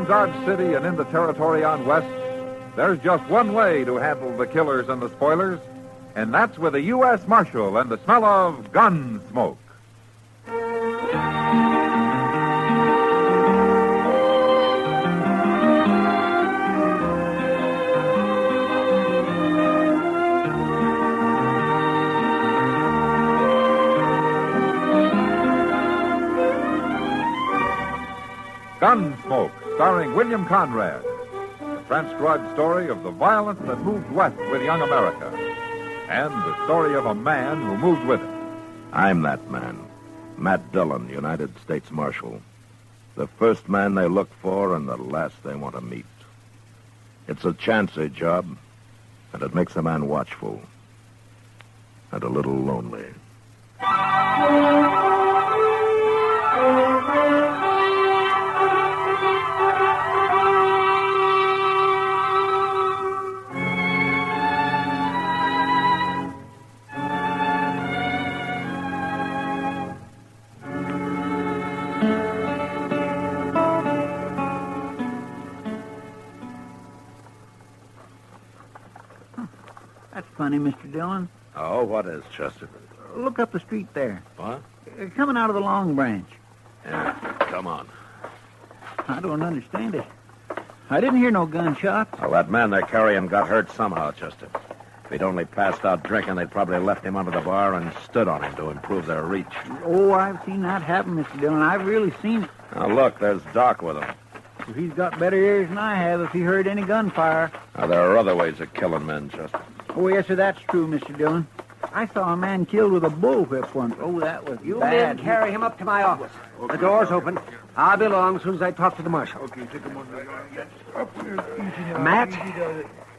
around Dodge City and in the territory on west, there's just one way to handle the killers and the spoilers, and that's with a U.S. Marshal and the smell of Gunsmoke. Gunsmoke, starring William Conrad. The transcribed story of the violence that moved west with young America. And the story of a man who moved with it. I'm that man. Matt Dillon, United States Marshal. The first man they look for and the last they want to meet. It's a chancy job, and it makes a man watchful. And a little lonely. That's funny, Mr. Dillon. Oh, what is, Chester? Look up the street there. What? Coming out of the Long Branch. Yeah, come on. I don't understand it. I didn't hear no gunshots. Well, that man they're carrying got hurt somehow, Chester. If he'd only passed out drinking, they'd probably left him under the bar and stood on him to improve their reach. Oh, I've seen that happen, Mr. Dillon. I've really seen it. Now, look, there's Doc with him. He's got better ears than I have if he heard any gunfire. Now, there are other ways of killing men, Chester. Oh, yes, sir, that's true, Mr. Dillon. I saw a man killed with a bullwhip once. Oh, that was You bad. men carry him up to my office. The door's open. I'll be along as soon as I talk to the marshal. Matt,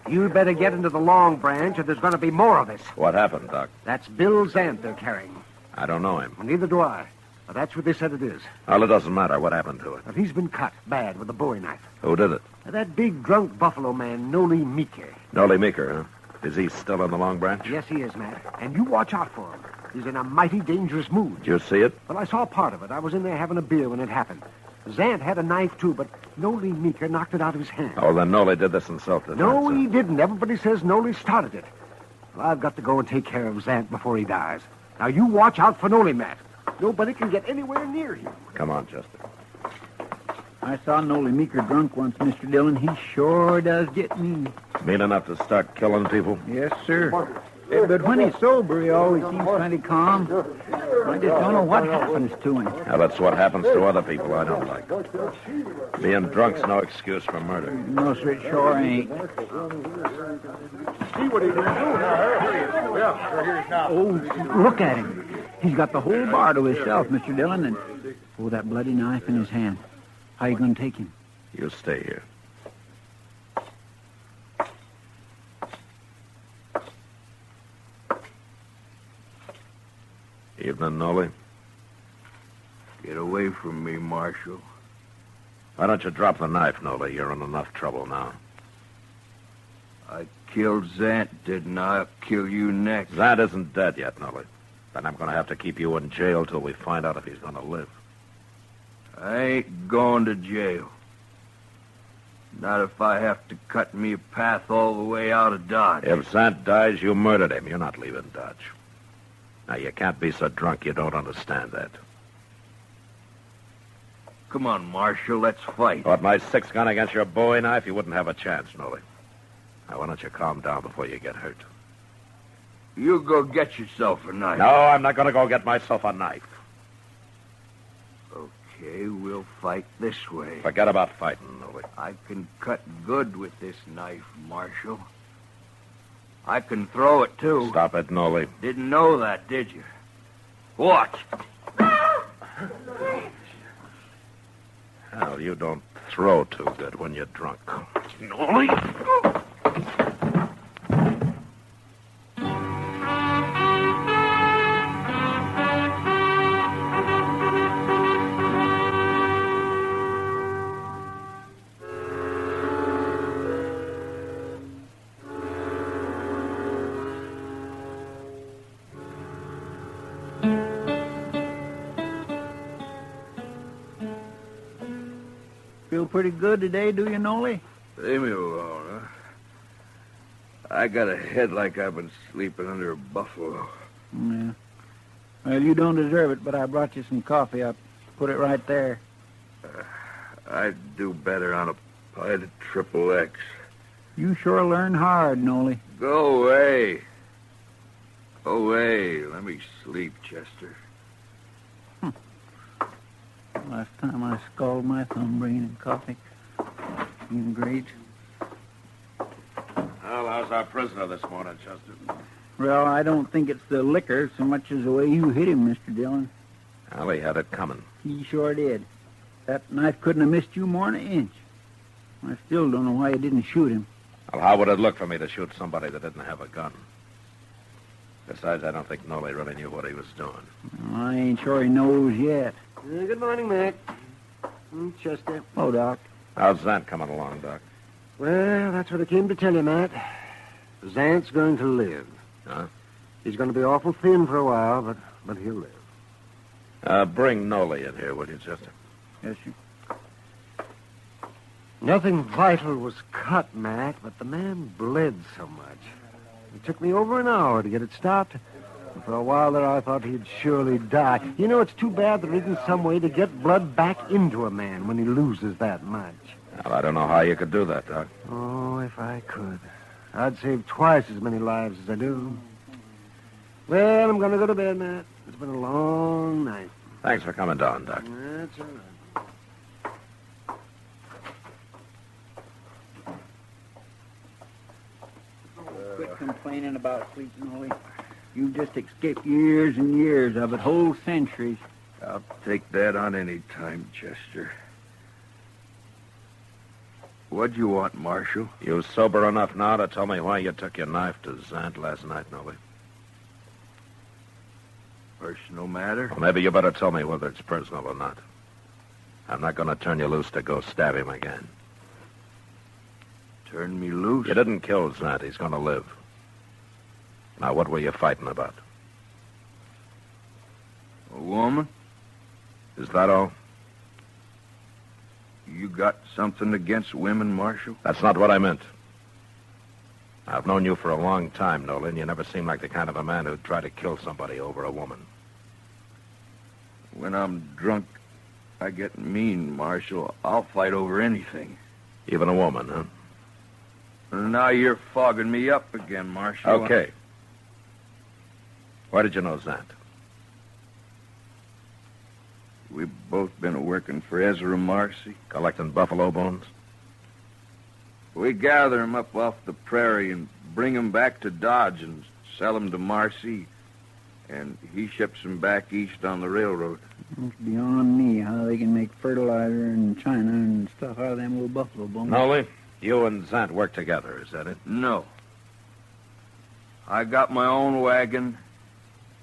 you better get into the Long Branch or there's going to be more of this. What happened, Doc? That's Bill Zant they're carrying. I don't know him. Well, neither do I. But that's what they said it is. Well, it doesn't matter. What happened to it? But he's been cut bad with a bowie knife. Who did it? That big drunk buffalo man, Noli Meeker. Noli Meeker, huh? Is he still in the Long Branch? Yes, he is, Matt. And you watch out for him. He's in a mighty dangerous mood. Did you see it? Well, I saw part of it. I was in there having a beer when it happened. Zant had a knife, too, but Noli Meeker knocked it out of his hand. Oh, then Noli did this in self-defense. No, he didn't. Everybody says Noli started it. Well, I've got to go and take care of Zant before he dies. Now, you watch out for Noli, Matt. Nobody can get anywhere near him. Come on, Chester. I saw Noli Meeker drunk once, Mr. Dillon. He sure does get mean. Mean enough to start killing people? Yes, sir. But when he's sober, he always seems plenty calm. I just don't know what happens to him. Now, that's what happens to other people I don't like. Being drunk's no excuse for murder. No, sir, it sure ain't. See what he can do now. Yeah, sure, here he now. Oh, look at him. He's got the whole bar to himself, Mr. Dillon, and... Oh, that bloody knife in his hand. How you going to take him? You stay here. Evening, Noli. Get away from me, Marshal. Why don't you drop the knife, Noli? You're in enough trouble now. I killed Zant, didn't I? I'll kill you next. Zant isn't dead yet, Noli. Then I'm going to have to keep you in jail till we find out if he's going to live. I ain't going to jail. Not if I have to cut me a path all the way out of Dodge. If Zant dies, you murdered him. You're not leaving Dodge. Now, you can't be so drunk you don't understand that. Come on, Marshal, let's fight. What, my 6-gun against your bowie knife? You wouldn't have a chance, Noli. Now, why don't you calm down before you get hurt? You go get yourself a knife. No, I'm not going to go get myself a knife. Okay, we'll fight this way. Forget about fighting, Noli. I can cut good with this knife, Marshal. I can throw it, too. Stop it, Noli. Didn't know that, did you? Watch. Hell, you don't throw too good when you're drunk. Noli? feel pretty good today, do you, Noli? Leave me alone, huh? I got a head like I've been sleeping under a buffalo. Yeah. Well, you don't deserve it, but I brought you some coffee. I'll put it right there. I'd do better on a pint of triple X. You sure learn hard, Noli. Go away. Go away. Let me sleep, Chester. Last time I scalded my thumb bringing in coffee. Great. Well, how's our prisoner this morning, Chester? Well, I don't think it's the liquor so much as the way you hit him, Mr. Dillon. Well, he had it coming. He sure did. That knife couldn't have missed you more than an inch. I still don't know why you didn't shoot him. Well, how would it look for me to shoot somebody that didn't have a gun? Besides, I don't think Noli really knew what he was doing. Well, I ain't sure he knows yet. Good morning, Mac. Chester. Oh, Doc. How's Zant coming along, Doc? Well, that's what I came to tell you, Matt. Zant's going to live. Huh? He's going to be awful thin for a while, but he'll live. Bring Noli in here, will you, Chester? Yes, sir. Nothing vital was cut, Matt, but the man bled so much. It took me over an hour to get it stopped. And for a while there, I thought he'd surely die. You know, it's too bad there isn't some way to get blood back into a man when he loses that much. Well, I don't know how you could do that, Doc. Oh, if I could. I'd save twice as many lives as I do. Well, I'm going to go to bed, Matt. It's been a long night. Thanks for coming down, Doc. That's all right. Quit complaining about sleep, Noli. You've just escaped years and years of it, whole centuries. I'll take that on any time, Chester. What'd you want, Marshal? You sober enough now to tell me why you took your knife to Zant last night, Noli? Personal matter? Well, maybe you better tell me whether it's personal or not. I'm not going to turn you loose to go stab him again. Turn me loose? You didn't kill Zant. He's going to live. Now, what were you fighting about? A woman? Is that all? You got something against women, Marshal? That's not what I meant. I've known you for a long time, Nolan. You never seemed like the kind of a man who'd try to kill somebody over a woman. When I'm drunk, I get mean, Marshal. I'll fight over anything. Even a woman, huh? Now you're fogging me up again, Marshal. Okay. Where did you know Zant? We've both been working for Ezra Marcy. Collecting buffalo bones? We gather 'em up off the prairie and bring 'em back to Dodge and sell 'em to Marcy. And he ships 'em back east on the railroad. It's beyond me how they can make fertilizer in China and stuff out of them little buffalo bones. Noli, you and Zant work together, is that it? No. I got my own wagon.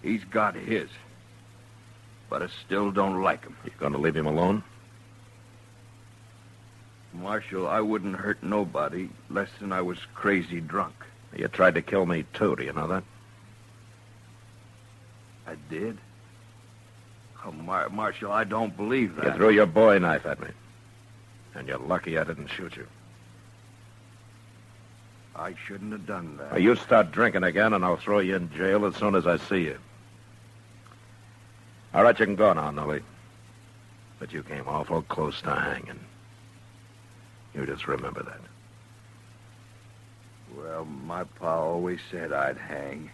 He's got his. But I still don't like him. You going to leave him alone? Marshal, I wouldn't hurt nobody less than I was crazy drunk. You tried to kill me, too. Do you know that? I did? Oh, Marshal, I don't believe that. You threw your bowie knife at me. And you're lucky I didn't shoot you. I shouldn't have done that. Well, you start drinking again, and I'll throw you in jail as soon as I see you. All right, you can go now, Noli. But you came awful close to hanging. You just remember that. Well, my pa always said I'd hang.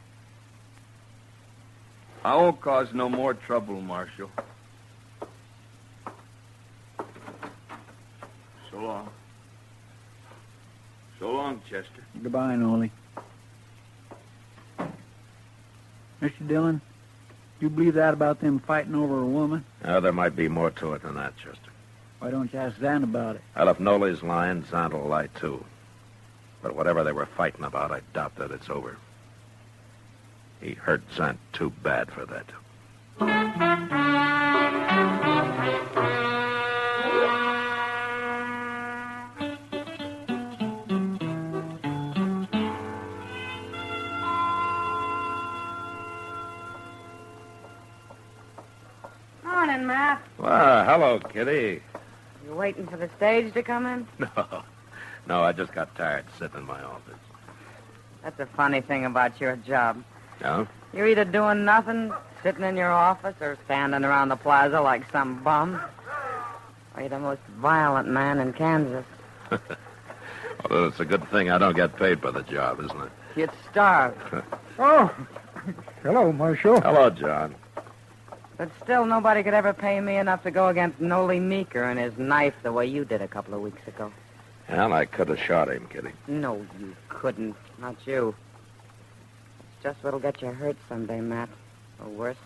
I won't cause no more trouble, Marshal. So long. So long, Chester. Goodbye, Noli. Mr. Dillon, do you believe that about them fighting over a woman? There might be more to it than that, Chester. Why don't you ask Zant about it? Well, if Noli's lying, Zant will lie, too. But whatever they were fighting about, I doubt that it's over. He hurt Zant too bad for that. Morning, Matt. Well, hello, Kitty. You waiting for the stage to come in? No, I just got tired sitting in my office. That's the funny thing about your job. No? You're either doing nothing, sitting in your office, or standing around the plaza like some bum. Or you're the most violent man in Kansas. Well, it's a good thing I don't get paid for the job, isn't it? You'd starve. Oh, hello, Marshal. Hello, John. But still, nobody could ever pay me enough to go against Noli Meeker and his knife the way you did a couple of weeks ago. Well, I could have shot him, Kitty. No, you couldn't. Not you. It's just what'll get you hurt someday, Matt. Or worse.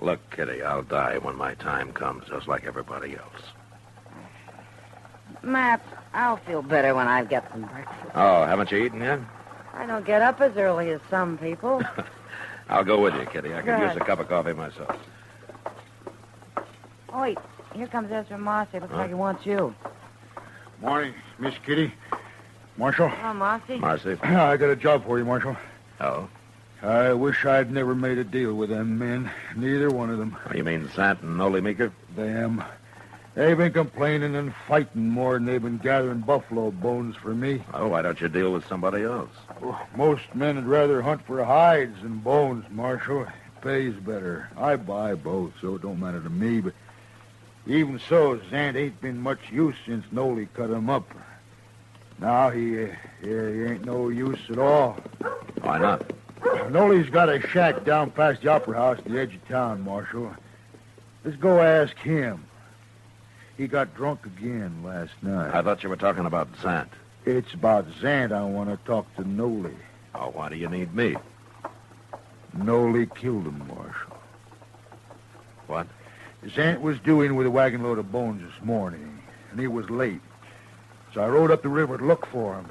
Look, Kitty, I'll die when my time comes, just like everybody else. Matt, I'll feel better when I get some breakfast. Oh, haven't you eaten yet? I don't get up as early as some people. I'll go with you, Kitty. I could Good. use a cup of coffee myself. Oh, wait. Here comes Ezra Marcy. Looks like he wants you. Morning, Miss Kitty. Marshal. Oh, Marcy. Marcy. I got a job for you, Marshal. Oh? I wish I'd never made a deal with them men. Neither one of them. Oh, you mean Zant and Noli Meeker? Them. They've been complaining and fighting more than they've been gathering buffalo bones for me. Oh, why don't you deal with somebody else? Most men would rather hunt for hides than bones, Marshal. It pays better. I buy both, so it don't matter to me, but even so, Zant ain't been much use since Noli cut him up. Now he ain't no use at all. Why not? Noli's got a shack down past the Opera House at the edge of town, Marshal. Let's go ask him. He got drunk again last night. I thought you were talking about Zant. It's about Zant I want to talk to Noli. Oh, why do you need me? Noli killed him, Marshal. What? Zant was due in with a wagon load of bones this morning, and he was late. So I rode up the river to look for him.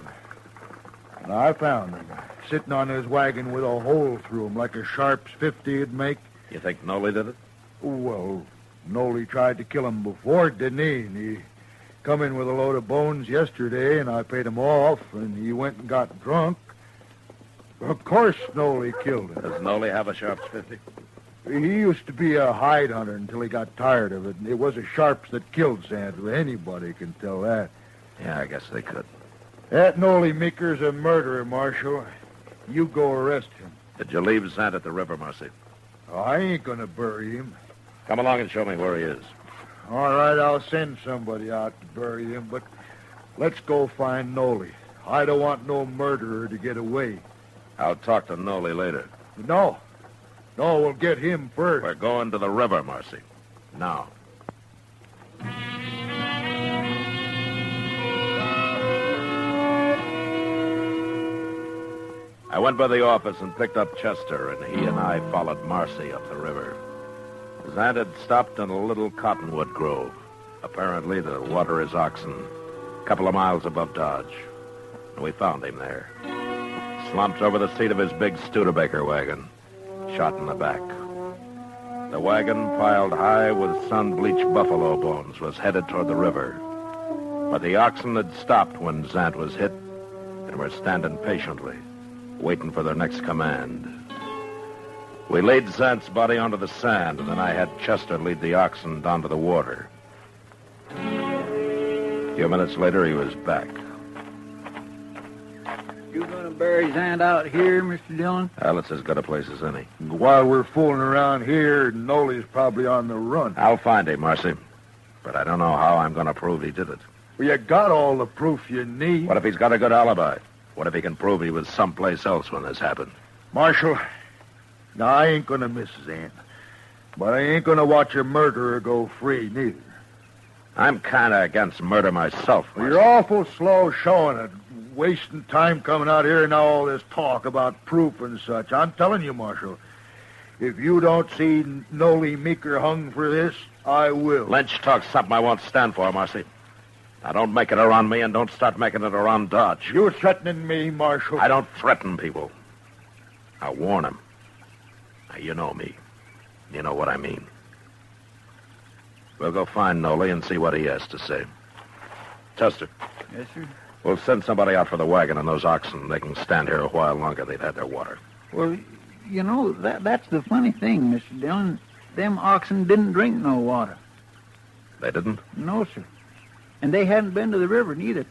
And I found him, sitting on his wagon with a hole through him like a Sharp's 50 would make. You think Noli did it? Well, Noli tried to kill him before, didn't he? And he come in with a load of bones yesterday, and I paid him off, and he went and got drunk. Of course Noli killed him. Does Noli have a Sharp's 50? He used to be a hide hunter until he got tired of it. And it was a Sharps that killed Zant. Anybody can tell that. Yeah, I guess they could. That Noli Meeker's a murderer, Marshal. You go arrest him. Did you leave Zant at the river, Marcy? I ain't gonna bury him. Come along and show me where he is. All right, I'll send somebody out to bury him, but let's go find Noli. I don't want no murderer to get away. I'll talk to Noli later. No, we'll get him first. We're going to the river, Marcy. Now. I went by the office and picked up Chester, and he and I followed Marcy up the river. Zant had stopped in a little cottonwood grove, apparently to water his oxen, a couple of miles above Dodge. And we found him there, slumped over the seat of his big Studebaker wagon, shot in the back. The wagon, piled high with sun-bleached buffalo bones, was headed toward the river. But the oxen had stopped when Zant was hit and were standing patiently, waiting for their next command. We laid Zant's body onto the sand, and then I had Chester lead the oxen down to the water. A few minutes later, he was back. You gonna bury Zant out here, Mr. Dillon? Well, it's as good a place as any. While we're fooling around here, Noli's probably on the run. I'll find him, Marcy. But I don't know how I'm going to prove he did it. Well, you got all the proof you need. What if he's got a good alibi? What if he can prove he was someplace else when this happened? Marshal, now I ain't gonna miss Zant. But I ain't gonna watch a murderer go free, neither. I'm kind of against murder myself, Well, Marcy. you're awful slow showing it. Wasting time coming out here and now all this talk about proof and such. I'm telling you, Marshal, if you don't see Noli Meeker hung for this, I will. Lynch talks something I won't stand for, Marcy. Now, don't make it around me and don't start making it around Dodge. You're threatening me, Marshal. I don't threaten people. I warn them. Now, you know me. You know what I mean. We'll go find Noli and see what he has to say. Chester, Yes, sir. we'll send somebody out for the wagon and those oxen. They can stand here a while longer. They've had their water. Well, you know, that's the funny thing, Mr. Dillon. Them oxen didn't drink no water. They didn't? No, sir. And they hadn't been to the river, neither.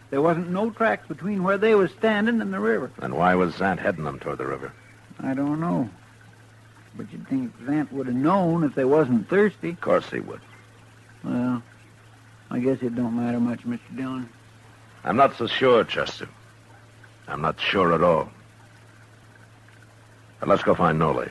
There wasn't no tracks between where they was standing and the river. Then why was Zant heading them toward the river? I don't know. But you'd think Zant would have known if they wasn't thirsty. Of course he would. Well, I guess it don't matter much, Mr. Dillon. I'm not so sure, Chester. I'm not sure at all. But let's go find Noli.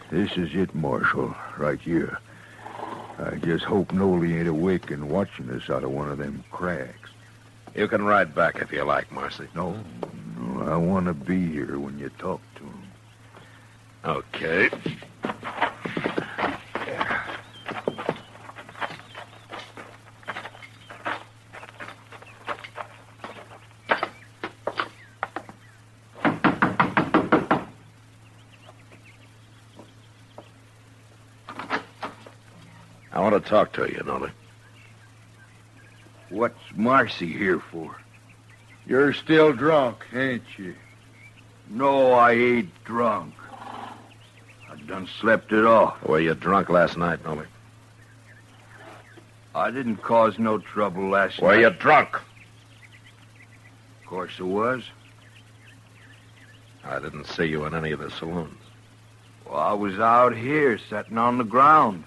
This is it, Marshal, right here. I just hope Noli ain't awake and watching us out of one of them cracks. You can ride back if you like, Marcy. No, I want to be here when you talk to him. Okay. I want to talk to you, Noli. What's Marcy here for? You're still drunk, ain't you? No, I ain't drunk. I done slept it off. Were you drunk last night, Noli? I didn't cause no trouble last Were night. you drunk? Of course I was. I didn't see you in any of the saloons. Well, I was out here, sitting on the ground.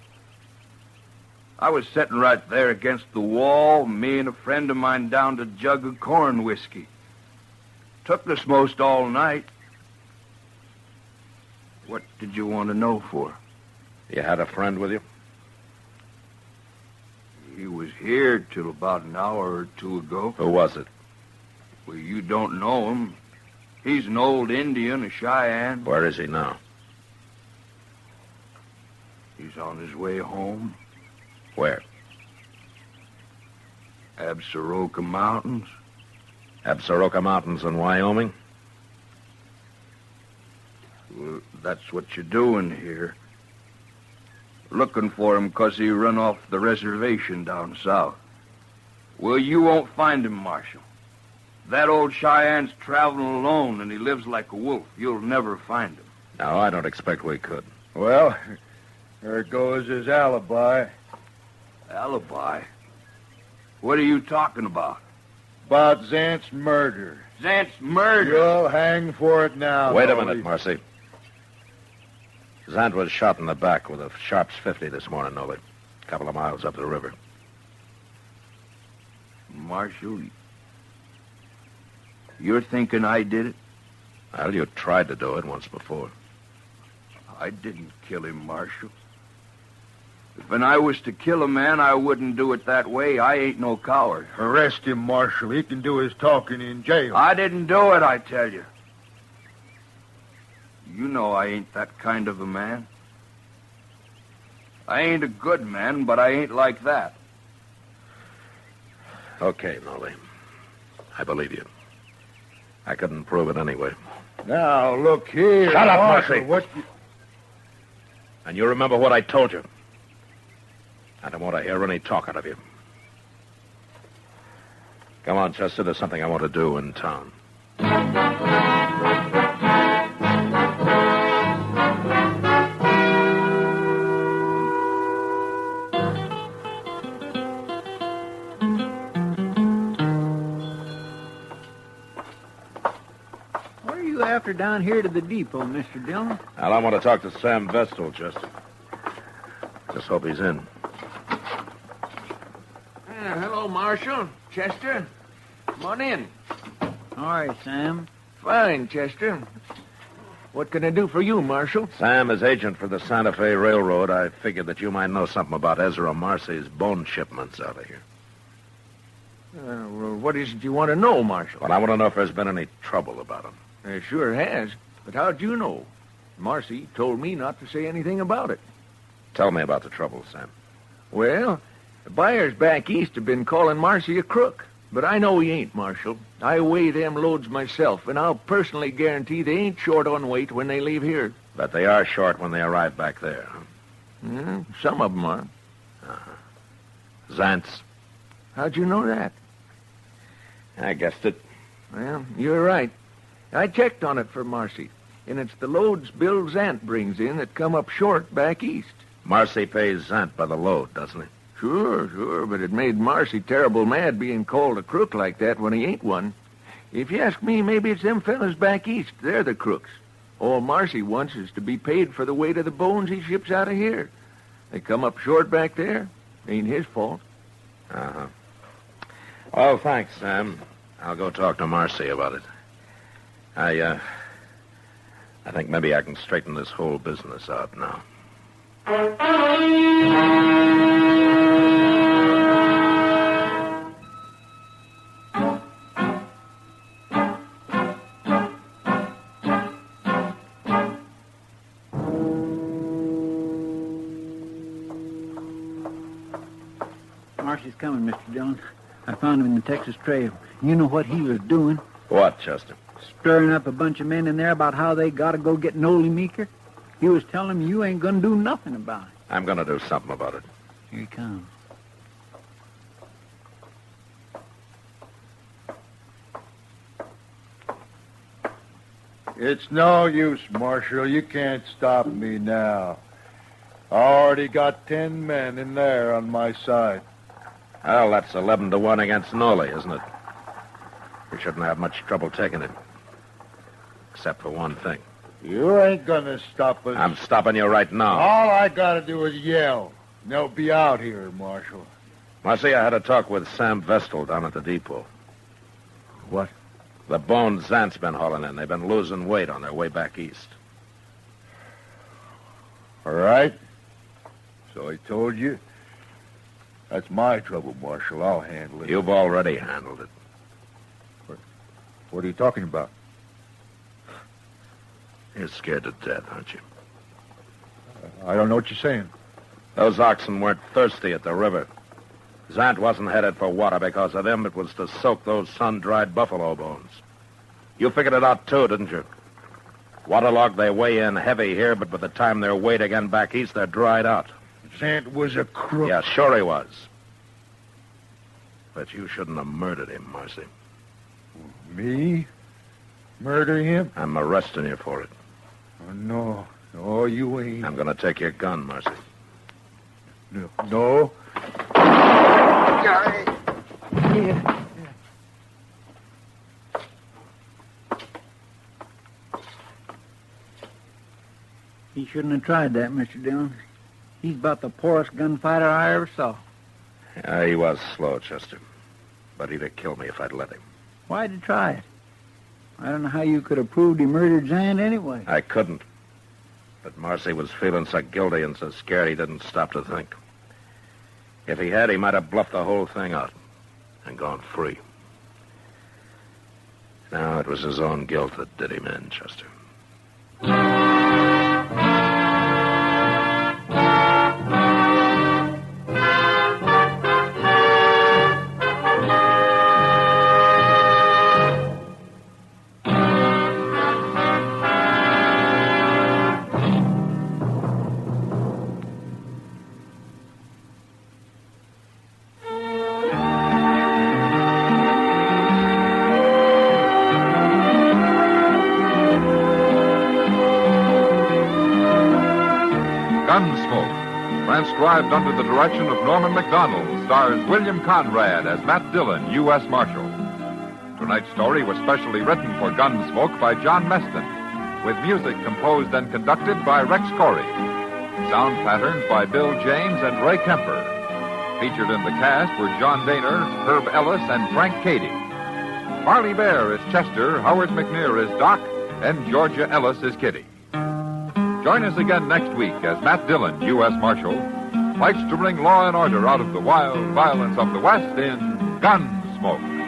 I was sitting right there against the wall, me and a friend of mine downed a jug of corn whiskey. Took us most all night. What did you want to know for? You had a friend with you? He was here till about an hour or two ago. Who was it? Well, you don't know him. He's an old Indian, a Cheyenne. Where is he now? He's on his way home. Where? Absaroka Mountains. Absaroka Mountains in Wyoming? Well, that's what you're doing here. Looking for him 'cause he run off the reservation down south. Well, you won't find him, Marshal. That old Cheyenne's traveling alone, and he lives like a wolf. You'll never find him. No, I don't expect we could. Well, there goes his alibi. Alibi? What are you talking about? About Zant's murder. Zant's murder? You'll hang for it now. Wait a Noli. minute, Marcy. Zant was shot in the back with a Sharp's 50 this morning, Noli. A couple of miles up the river. Marshal, you're thinking I did it? Well, you tried to do it once before. I didn't kill him, Marshal. If I was to kill a man, I wouldn't do it that way. I ain't no coward. Arrest him, Marshal. He can do his talking in jail. I didn't do it, I tell you. You know I ain't that kind of a man. I ain't a good man, but I ain't like that. Okay, Noli. I believe you. I couldn't prove it anyway. Now, look here. Shut up, Marshal, Marcy. What you... And you remember what I told you. I don't want to hear any talk out of you. Come on, Chester. There's something I want to do in town. What are you after down here to the depot, Mr. Dillon? Well, I want to talk to Sam Vestal, Chester. Just hope he's in. Hello, Marshal. Chester. Come on in. All right, Sam. Fine, Chester. What can I do for you, Marshal? Sam is agent for the Santa Fe Railroad. I figured that you might know something about Ezra Marcy's bone shipments out of here. Well, what is it you want to know, Marshal? Well, I want to know if there's been any trouble about him. It sure has. But how'd you know? Marcy told me not to say anything about it. Tell me about the trouble, Sam. Well, the buyers back east have been calling Marcy a crook. But I know he ain't, Marshal. I weigh them loads myself, and I'll personally guarantee they ain't short on weight when they leave here. But they are short when they arrive back there, huh? Some of them are. Zant's. How'd you know that? I guessed it. Well, you're right. I checked on it for Marcy, and it's the loads Bill Zant brings in that come up short back east. Marcy pays Zant by the load, doesn't he? Sure, but it made Marcy terrible mad being called a crook like that when he ain't one. If you ask me, maybe it's them fellas back east. They're the crooks. All Marcy wants is to be paid for the weight of the bones he ships out of here. They come up short back there. Ain't his fault. Uh-huh. Well, thanks, Sam. I'll go talk to Marcy about it. I think maybe I can straighten this whole business out now. Marcy's coming, Mr. Dillon. I found him in the Texas Trail. You know what he was doing? What, Chester? Stirring up a bunch of men in there about how they got to go get Noli Meeker. He was telling them you ain't going to do nothing about it. I'm going to do something about it. Here he comes. It's no use, Marshal. You can't stop me now. I already got 10 men in there on my side. Well, that's 11-1 against Noli, isn't it? We shouldn't have much trouble taking it. Except for one thing. You ain't gonna stop us. I'm stopping you right now. All I gotta do is yell. And they'll be out here, Marshal. Marcy, I had a talk with Sam Vestal down at the depot. What? The bones Zant's been hauling in. They've been losing weight on their way back east. All right. So I told you. That's my trouble, Marshal. I'll handle it. You've already handled it. What are you talking about? You're scared to death, aren't you? I don't know what you're saying. Those oxen weren't thirsty at the river. Zant wasn't headed for water because of them. It was to soak those sun-dried buffalo bones. You figured it out, too, didn't you? Waterlogged, they weigh in heavy here, but by the time they're weighed again back east, they're dried out. Zant was a crook. Yeah, sure he was. But you shouldn't have murdered him, Marcy. Me? Murder him? I'm arresting you for it. Oh, no. No, you ain't. I'm going to take your gun, Marcy. No. He shouldn't have tried that, Mr. Dillon. He's about the poorest gunfighter I ever saw. Yeah, he was slow, Chester. But he'd have killed me if I'd let him. Why'd you try it? I don't know how you could have proved he murdered Zant anyway. I couldn't. But Marcy was feeling so guilty and so scared he didn't stop to think. If he had, he might have bluffed the whole thing out and gone free. No, it was his own guilt that did him in, Chester. Gunsmoke, transcribed under the direction of Norman MacDonald, stars William Conrad as Matt Dillon, U.S. Marshal. Tonight's story was specially written for Gunsmoke by John Meston, with music composed and conducted by Rex Corey. Sound patterns by Bill James and Ray Kemper. Featured in the cast were John Daner, Herb Ellis, and Frank Cady. Marley Bear is Chester, Howard McNear is Doc, and Georgia Ellis is Kitty. Join us again next week as Matt Dillon, U.S. Marshal, fights to bring law and order out of the wild violence of the West in Gunsmoke.